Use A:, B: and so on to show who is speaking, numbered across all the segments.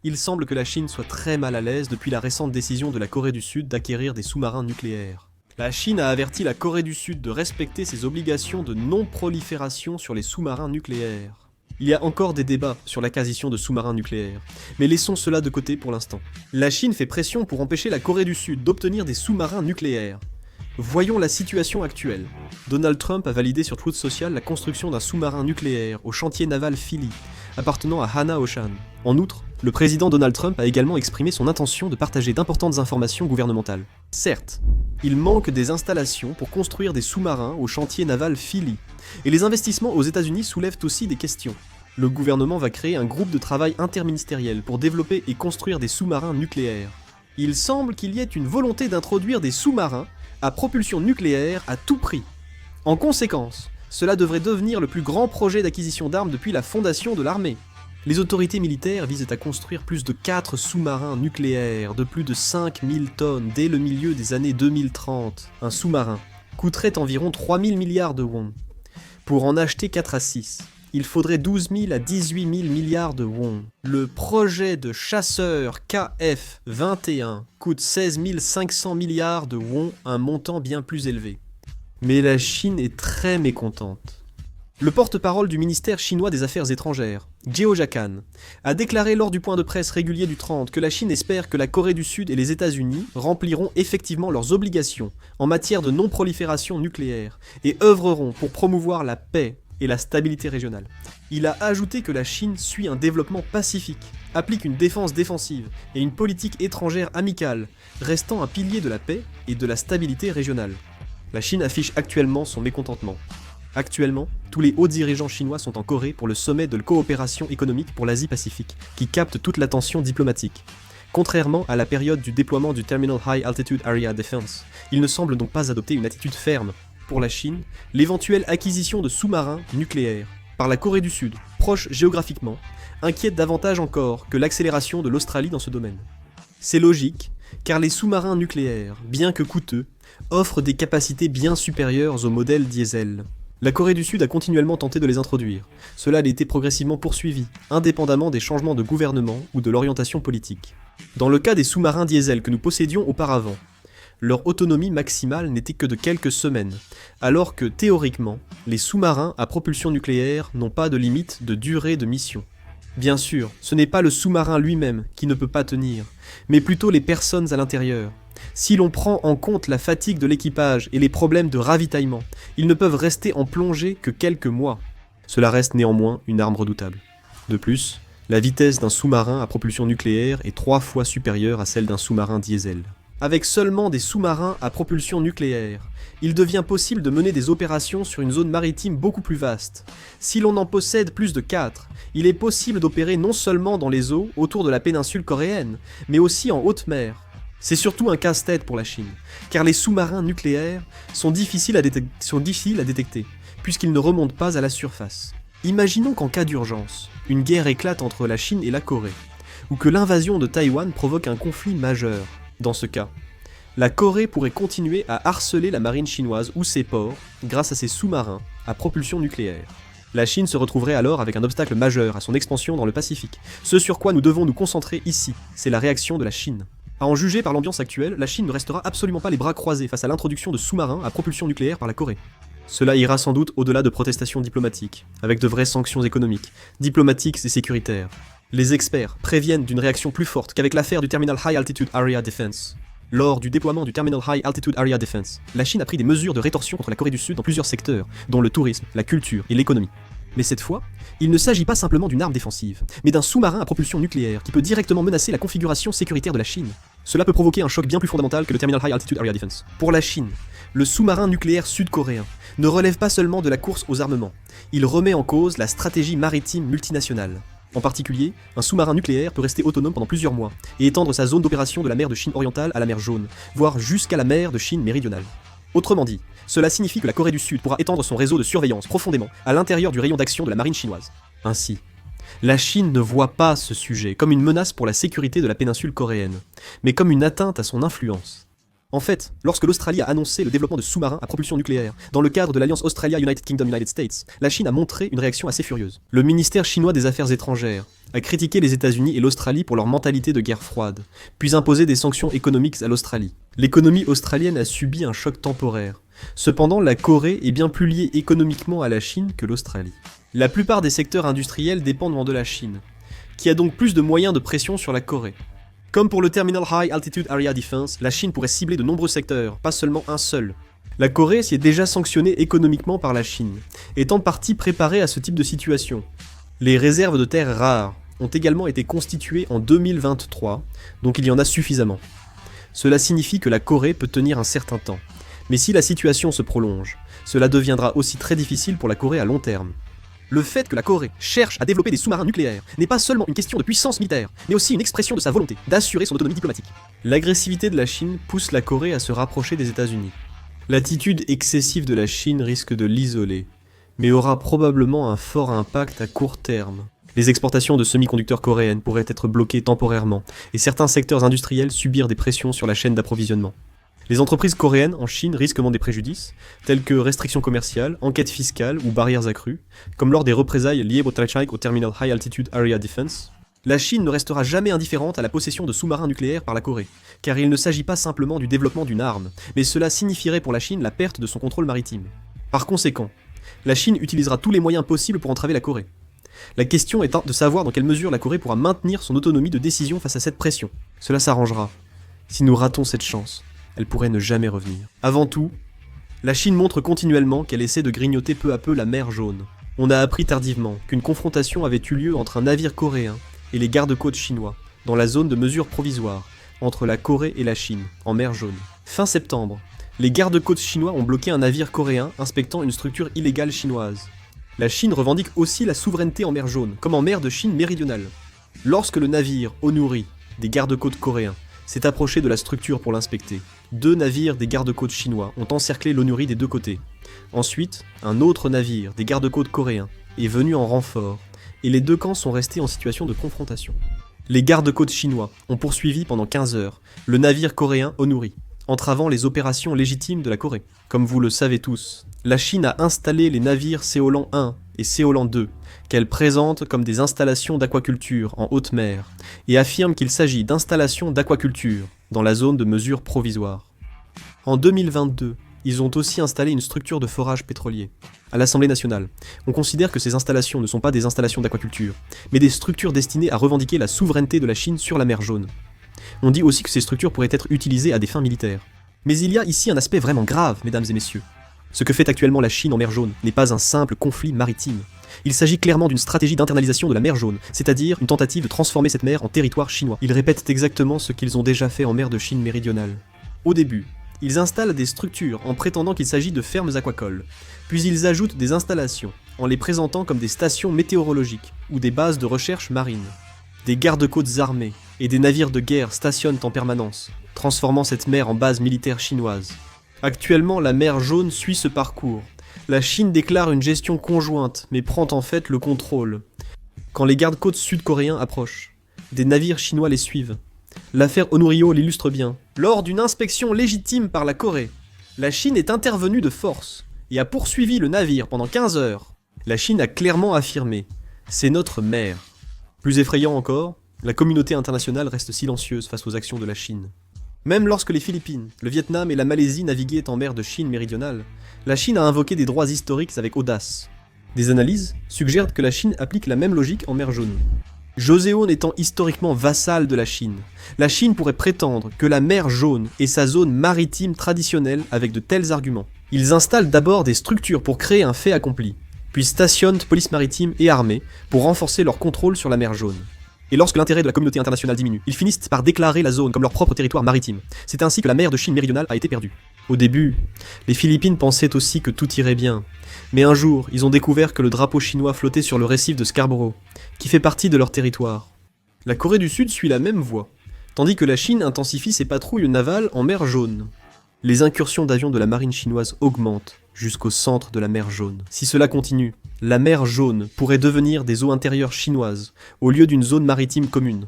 A: Il semble que la Chine soit très mal à l'aise depuis la récente décision de la Corée du Sud d'acquérir des sous-marins nucléaires. La Chine a averti la Corée du Sud de respecter ses obligations de non-prolifération sur les sous-marins nucléaires. Il y a encore des débats sur l'acquisition de sous-marins nucléaires, mais laissons cela de côté pour l'instant. La Chine fait pression pour empêcher la Corée du Sud d'obtenir des sous-marins nucléaires. Voyons la situation actuelle. Donald Trump a validé sur Truth Social la construction d'un sous-marin nucléaire au chantier naval Philly, appartenant à Hana Ocean. En outre, le président Donald Trump a également exprimé son intention de partager d'importantes informations gouvernementales. Certes, il manque des installations pour construire des sous-marins au chantier naval Philly, et les investissements aux États-Unis soulèvent aussi des questions. Le gouvernement va créer un groupe de travail interministériel pour développer et construire des sous-marins nucléaires. Il semble qu'il y ait une volonté d'introduire des sous-marins à propulsion nucléaire à tout prix. En conséquence, cela devrait devenir le plus grand projet d'acquisition d'armes depuis la fondation de l'armée. Les autorités militaires visent à construire plus de 4 sous-marins nucléaires de plus de 5000 tonnes dès le milieu des années 2030. Un sous-marin coûterait environ 3000 milliards de won. Pour en acheter 4 à 6, il faudrait 12 000 à 18 000 milliards de won. Le projet de chasseur KF-21 coûte 16 500 milliards de won, un montant bien plus élevé. Mais la Chine est très mécontente. Le porte-parole du ministère chinois des Affaires étrangères, Zhao Jiakan, a déclaré lors du point de presse régulier du 30 que la Chine espère que la Corée du Sud et les États-Unis rempliront effectivement leurs obligations en matière de non-prolifération nucléaire et œuvreront pour promouvoir la paix et la stabilité régionale. Il a ajouté que la Chine suit un développement pacifique, applique une défense défensive et une politique étrangère amicale, restant un pilier de la paix et de la stabilité régionale. La Chine affiche actuellement son mécontentement. Actuellement, tous les hauts dirigeants chinois sont en Corée pour le sommet de coopération économique pour l'Asie-Pacifique, qui capte toute l'attention diplomatique. Contrairement à la période du déploiement du Terminal High Altitude Area Defense, ils ne semblent donc pas adopter une attitude ferme. Pour la Chine, l'éventuelle acquisition de sous-marins nucléaires par la Corée du Sud, proche géographiquement, inquiète davantage encore que l'accélération de l'Australie dans ce domaine. C'est logique, car les sous-marins nucléaires, bien que coûteux, offrent des capacités bien supérieures aux modèles diesel. La Corée du Sud a continuellement tenté de les introduire. Cela a été progressivement poursuivi, indépendamment des changements de gouvernement ou de l'orientation politique. Dans le cas des sous-marins diesel que nous possédions auparavant, leur autonomie maximale n'était que de quelques semaines, alors que théoriquement, les sous-marins à propulsion nucléaire n'ont pas de limite de durée de mission. Bien sûr, ce n'est pas le sous-marin lui-même qui ne peut pas tenir, mais plutôt les personnes à l'intérieur. Si l'on prend en compte la fatigue de l'équipage et les problèmes de ravitaillement, ils ne peuvent rester en plongée que quelques mois. Cela reste néanmoins une arme redoutable. De plus, la vitesse d'un sous-marin à propulsion nucléaire est 3 fois supérieure à celle d'un sous-marin diesel. Avec seulement des sous-marins à propulsion nucléaire, il devient possible de mener des opérations sur une zone maritime beaucoup plus vaste. Si l'on en possède plus de 4, il est possible d'opérer non seulement dans les eaux autour de la péninsule coréenne, mais aussi en haute mer. C'est surtout un casse-tête pour la Chine, car les sous-marins nucléaires sont difficiles à détecter, puisqu'ils ne remontent pas à la surface. Imaginons qu'en cas d'urgence, une guerre éclate entre la Chine et la Corée, ou que l'invasion de Taïwan provoque un conflit majeur. Dans ce cas, la Corée pourrait continuer à harceler la marine chinoise ou ses ports grâce à ses sous-marins à propulsion nucléaire. La Chine se retrouverait alors avec un obstacle majeur à son expansion dans le Pacifique. Ce sur quoi nous devons nous concentrer ici, c'est la réaction de la Chine. À en juger par l'ambiance actuelle, la Chine ne restera absolument pas les bras croisés face à l'introduction de sous-marins à propulsion nucléaire par la Corée. Cela ira sans doute au-delà de protestations diplomatiques, avec de vraies sanctions économiques, diplomatiques et sécuritaires. Les experts préviennent d'une réaction plus forte qu'avec l'affaire du Terminal High Altitude Area Defense. Lors du déploiement du Terminal High Altitude Area Defense, la Chine a pris des mesures de rétorsion contre la Corée du Sud dans plusieurs secteurs, dont le tourisme, la culture et l'économie. Mais cette fois, il ne s'agit pas simplement d'une arme défensive, mais d'un sous-marin à propulsion nucléaire qui peut directement menacer la configuration sécuritaire de la Chine. Cela peut provoquer un choc bien plus fondamental que le Terminal High Altitude Area Defense. Pour la Chine, le sous-marin nucléaire sud-coréen ne relève pas seulement de la course aux armements, il remet en cause la stratégie maritime multinationale. En particulier, un sous-marin nucléaire peut rester autonome pendant plusieurs mois et étendre sa zone d'opération de la mer de Chine orientale à la mer Jaune, voire jusqu'à la mer de Chine méridionale. Autrement dit, cela signifie que la Corée du Sud pourra étendre son réseau de surveillance profondément à l'intérieur du rayon d'action de la marine chinoise. Ainsi, la Chine ne voit pas ce sujet comme une menace pour la sécurité de la péninsule coréenne, mais comme une atteinte à son influence. En fait, lorsque l'Australie a annoncé le développement de sous-marins à propulsion nucléaire, dans le cadre de l'alliance Australia-United Kingdom-United States, la Chine a montré une réaction assez furieuse. Le ministère chinois des Affaires étrangères a critiqué les États-Unis et l'Australie pour leur mentalité de guerre froide, puis imposé des sanctions économiques à l'Australie. L'économie australienne a subi un choc temporaire. Cependant, la Corée est bien plus liée économiquement à la Chine que l'Australie. La plupart des secteurs industriels dépendent de la Chine, qui a donc plus de moyens de pression sur la Corée. Comme pour le Terminal High Altitude Area Defense, la Chine pourrait cibler de nombreux secteurs, pas seulement un seul. La Corée s'y est déjà sanctionnée économiquement par la Chine, étant en partie préparée à ce type de situation. Les réserves de terres rares ont également été constituées en 2023, donc il y en a suffisamment. Cela signifie que la Corée peut tenir un certain temps. Mais si la situation se prolonge, cela deviendra aussi très difficile pour la Corée à long terme. Le fait que la Corée cherche à développer des sous-marins nucléaires n'est pas seulement une question de puissance militaire, mais aussi une expression de sa volonté d'assurer son autonomie diplomatique. L'agressivité de la Chine pousse la Corée à se rapprocher des États-Unis. L'attitude excessive de la Chine risque de l'isoler, mais aura probablement un fort impact à court terme. Les exportations de semi-conducteurs coréennes pourraient être bloquées temporairement, et certains secteurs industriels subir des pressions sur la chaîne d'approvisionnement. Les entreprises coréennes en Chine risquent des préjudices, tels que restrictions commerciales, enquêtes fiscales ou barrières accrues, comme lors des représailles liées au Terminal High Altitude Area Defense. La Chine ne restera jamais indifférente à la possession de sous-marins nucléaires par la Corée, car il ne s'agit pas simplement du développement d'une arme, mais cela signifierait pour la Chine la perte de son contrôle maritime. Par conséquent, la Chine utilisera tous les moyens possibles pour entraver la Corée. La question étant de savoir dans quelle mesure la Corée pourra maintenir son autonomie de décision face à cette pression. Cela s'arrangera. Si nous ratons cette chance, elle pourrait ne jamais revenir. Avant tout, la Chine montre continuellement qu'elle essaie de grignoter peu à peu la mer Jaune. On a appris tardivement qu'une confrontation avait eu lieu entre un navire coréen et les gardes-côtes chinois, dans la zone de mesure provisoire, entre la Corée et la Chine, en mer Jaune. Fin septembre, les gardes-côtes chinois ont bloqué un navire coréen inspectant une structure illégale chinoise. La Chine revendique aussi la souveraineté en mer Jaune, comme en mer de Chine méridionale. Lorsque le navire Onuri, des gardes-côtes coréens, s'est approché de la structure pour l'inspecter, 2 navires des gardes-côtes chinois ont encerclé l'Onuri des 2 côtés. Ensuite, un autre navire des gardes-côtes coréens est venu en renfort, et les 2 camps sont restés en situation de confrontation. Les gardes-côtes chinois ont poursuivi pendant 15 heures le navire coréen Onuri, entravant les opérations légitimes de la Corée. Comme vous le savez tous, la Chine a installé les navires Séolan 1 et Séolan 2, qu'elle présente comme des installations d'aquaculture en haute mer, et affirme qu'il s'agit d'installations d'aquaculture dans la zone de mesure provisoire. En 2022, ils ont aussi installé une structure de forage pétrolier. À l'Assemblée nationale, on considère que ces installations ne sont pas des installations d'aquaculture, mais des structures destinées à revendiquer la souveraineté de la Chine sur la mer Jaune. On dit aussi que ces structures pourraient être utilisées à des fins militaires. Mais il y a ici un aspect vraiment grave, mesdames et messieurs. Ce que fait actuellement la Chine en mer Jaune n'est pas un simple conflit maritime. Il s'agit clairement d'une stratégie d'internalisation de la mer Jaune, c'est-à-dire une tentative de transformer cette mer en territoire chinois. Ils répètent exactement ce qu'ils ont déjà fait en mer de Chine méridionale. Au début, ils installent des structures en prétendant qu'il s'agit de fermes aquacoles, puis ils ajoutent des installations en les présentant comme des stations météorologiques ou des bases de recherche marine. Des gardes-côtes armés et des navires de guerre stationnent en permanence, transformant cette mer en base militaire chinoise. Actuellement, la mer Jaune suit ce parcours. La Chine déclare une gestion conjointe, mais prend en fait le contrôle. Quand les gardes-côtes sud-coréens approchent, des navires chinois les suivent. L'affaire Onurio l'illustre bien. Lors d'une inspection légitime par la Corée, la Chine est intervenue de force et a poursuivi le navire pendant 15 heures. La Chine a clairement affirmé « c'est notre mer ». Plus effrayant encore, la communauté internationale reste silencieuse face aux actions de la Chine. Même lorsque les Philippines, le Vietnam et la Malaisie naviguaient en mer de Chine méridionale, la Chine a invoqué des droits historiques avec audace. Des analyses suggèrent que la Chine applique la même logique en mer Jaune. Joseon étant historiquement vassal de la Chine pourrait prétendre que la mer Jaune est sa zone maritime traditionnelle avec de tels arguments. Ils installent d'abord des structures pour créer un fait accompli, puis stationnent police maritime et armée pour renforcer leur contrôle sur la mer Jaune. Et lorsque l'intérêt de la communauté internationale diminue, ils finissent par déclarer la zone comme leur propre territoire maritime. C'est ainsi que la mer de Chine méridionale a été perdue. Au début, les Philippines pensaient aussi que tout irait bien. Mais un jour, ils ont découvert que le drapeau chinois flottait sur le récif de Scarborough, qui fait partie de leur territoire. La Corée du Sud suit la même voie, tandis que la Chine intensifie ses patrouilles navales en mer Jaune. Les incursions d'avions de la marine chinoise augmentent jusqu'au centre de la mer Jaune. Si cela continue, la mer Jaune pourrait devenir des eaux intérieures chinoises, au lieu d'une zone maritime commune.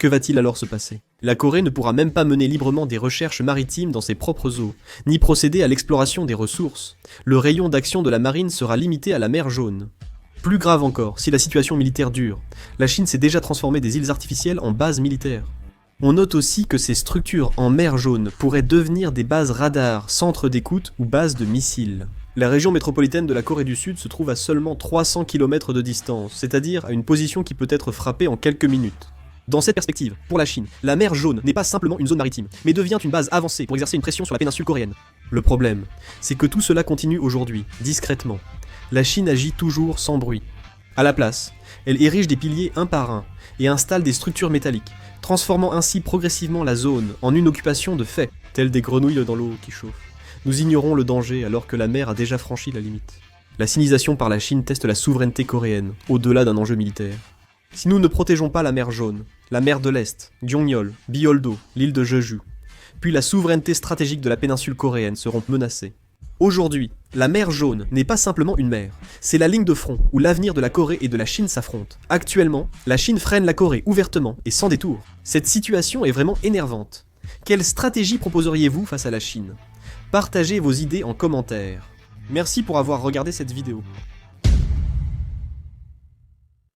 A: Que va-t-il alors se passer? La Corée ne pourra même pas mener librement des recherches maritimes dans ses propres eaux, ni procéder à l'exploration des ressources. Le rayon d'action de la marine sera limité à la mer Jaune. Plus grave encore, si la situation militaire dure, la Chine s'est déjà transformée des îles artificielles en bases militaires. On note aussi que ces structures en mer Jaune pourraient devenir des bases radars, centres d'écoute ou bases de missiles. La région métropolitaine de la Corée du Sud se trouve à seulement 300 km de distance, c'est-à-dire à une position qui peut être frappée en quelques minutes. Dans cette perspective, pour la Chine, la mer Jaune n'est pas simplement une zone maritime, mais devient une base avancée pour exercer une pression sur la péninsule coréenne. Le problème, c'est que tout cela continue aujourd'hui, discrètement. La Chine agit toujours sans bruit. À la place, elle érige des piliers un par un et installe des structures métalliques, transformant ainsi progressivement la zone en une occupation de fait, telle des grenouilles dans l'eau qui chauffe. Nous ignorons le danger alors que la mer a déjà franchi la limite. La sinisation par la Chine teste la souveraineté coréenne, au-delà d'un enjeu militaire. Si nous ne protégeons pas la mer Jaune, la mer de l'Est, Gyeongnyeol, Bioldo, l'île de Jeju, puis la souveraineté stratégique de la péninsule coréenne seront menacées. Aujourd'hui, la mer Jaune n'est pas simplement une mer, c'est la ligne de front où l'avenir de la Corée et de la Chine s'affrontent. Actuellement, la Chine freine la Corée ouvertement et sans détour. Cette situation est vraiment énervante. Quelle stratégie proposeriez-vous face à la Chine? Partagez vos idées en commentaire. Merci pour avoir regardé cette vidéo.